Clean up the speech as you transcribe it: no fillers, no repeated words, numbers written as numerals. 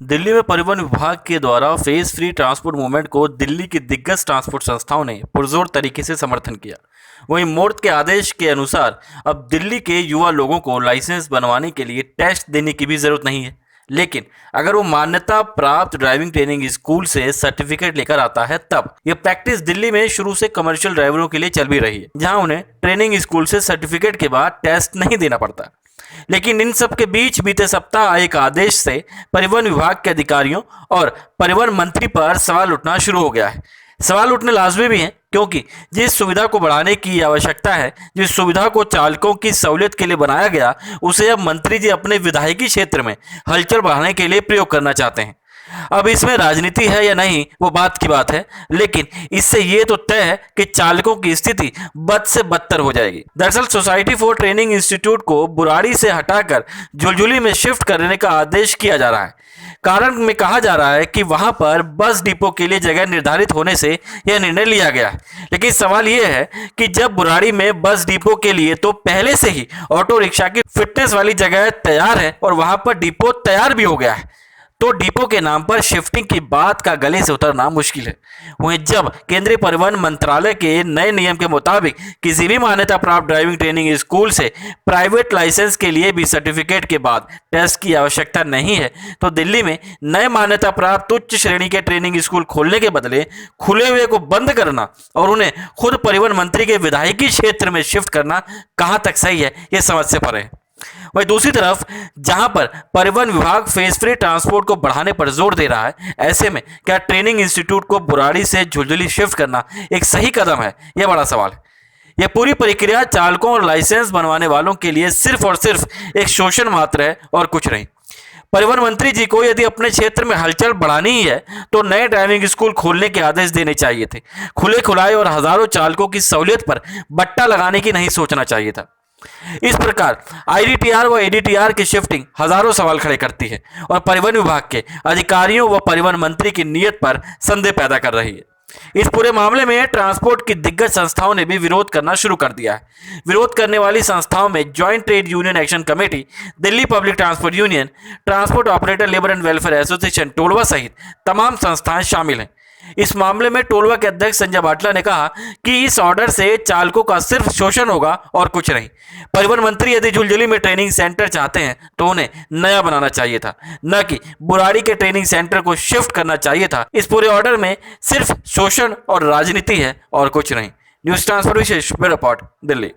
दिल्ली में परिवहन विभाग के द्वारा फेज फ्री ट्रांसपोर्ट मूवमेंट को दिल्ली की दिग्गज ट्रांसपोर्ट संस्थाओं ने पुरजोर तरीके से समर्थन किया। वहीं मोर्त के आदेश के अनुसार अब दिल्ली के युवा लोगों को लाइसेंस बनवाने के लिए टेस्ट देने की भी जरूरत नहीं है, लेकिन अगर वो मान्यता प्राप्त ड्राइविंग ट्रेनिंग स्कूल से सर्टिफिकेट लेकर आता है तब। यह प्रैक्टिस दिल्ली में शुरू से कमर्शियल ड्राइवरों के लिए चल भी रही है, जहां उन्हें ट्रेनिंग स्कूल से सर्टिफिकेट के बाद टेस्ट नहीं देना पड़ता। लेकिन इन सब के बीच बीते सप्ताह एक आदेश से परिवहन विभाग के अधिकारियों और परिवहन मंत्री पर सवाल उठना शुरू हो गया है। सवाल उठने लाजमी भी हैं, क्योंकि जिस सुविधा को बढ़ाने की आवश्यकता है, जिस सुविधा को चालकों की सहूलियत के लिए बनाया गया, उसे अब मंत्री जी अपने विधायकी क्षेत्र में हलचल बढ़ाने के लिए प्रयोग करना चाहते हैं। अब इसमें राजनीति है या नहीं वो बात की बात है, लेकिन इससे ये तो तय है कि चालकों की स्थिति बद से बदतर हो जाएगी। दरअसल सोसाइटी फॉर ट्रेनिंग इंस्टीट्यूट को बुराड़ी से हटाकर झुलझुली में शिफ्ट करने का आदेश किया जा रहा है। कारण में कहा जा रहा है कि वहां पर बस डिपो के लिए जगह निर्धारित होने से यह निर्णय लिया गया है। लेकिन सवाल यह है कि जब बुराड़ी में बस डिपो के लिए तो पहले से ही ऑटो रिक्शा की फिटनेस वाली जगह तैयार है और वहां पर डिपो तैयार भी हो गया है, तो डिपो के नाम पर शिफ्टिंग की बात का गले से उतरना मुश्किल है। वहीं जब केंद्रीय परिवहन मंत्रालय के नए नियम के मुताबिक किसी भी मान्यता प्राप्त ड्राइविंग ट्रेनिंग स्कूल से प्राइवेट लाइसेंस के लिए भी सर्टिफिकेट के बाद टेस्ट की आवश्यकता नहीं है, तो दिल्ली में नए मान्यता प्राप्त उच्च श्रेणी के ट्रेनिंग स्कूल खोलने के बदले खुले हुए को बंद करना और उन्हें खुद परिवहन मंत्री के विधायकी क्षेत्र में शिफ्ट करना कहां तक सही है, यह समझ से परे है। वहीं दूसरी तरफ जहां पर परिवहन विभाग फेज फ्री ट्रांसपोर्ट को बढ़ाने पर जोर दे रहा है, ऐसे में क्या ट्रेनिंग इंस्टीट्यूट को बुराड़ी से झुलझुली शिफ्ट करना एक सही कदम है, यह बड़ा सवाल है। यह पूरी प्रक्रिया चालकों और लाइसेंस बनवाने वालों के लिए सिर्फ और सिर्फ एक शोषण मात्र है और कुछ नहीं। परिवहन मंत्री जी को यदि अपने क्षेत्र में हलचल बढ़ानी ही है तो नए ड्राइविंग स्कूल खोलने के आदेश देने चाहिए थे। खुले खुलाए और हजारों चालकों की सहूलियत पर बट्टा लगाने की नहीं सोचना चाहिए था। इस प्रकार आईडीटीआर व एडीटीआर की शिफ्टिंग हजारों सवाल खड़े करती है और परिवहन विभाग के अधिकारियों व परिवहन मंत्री की नीयत पर संदेह पैदा कर रही है। इस पूरे मामले में ट्रांसपोर्ट की दिग्गज संस्थाओं ने भी विरोध करना शुरू कर दिया है। विरोध करने वाली संस्थाओं में joint trade union action committee, Delhi public transport union, transport operator labour and welfare association टोलवा सहित तमाम संस्थाएं शामिल हैं। इस मामले में टोलवा के अध्यक्ष संजय बाटला ने कहा कि इस ऑर्डर से चालकों का सिर्फ शोषण होगा और कुछ नहीं। परिवहन मंत्री यदि झुलझुली में ट्रेनिंग सेंटर चाहते हैं तो उन्हें नया बनाना चाहिए था, न कि बुराड़ी के ट्रेनिंग सेंटर को शिफ्ट करना चाहिए था। इस पूरे ऑर्डर में सिर्फ शोषण और राजनीति है और कुछ नहीं। न्यूज़ ट्रांसफर विशेष रिपोर्ट, दिल्ली।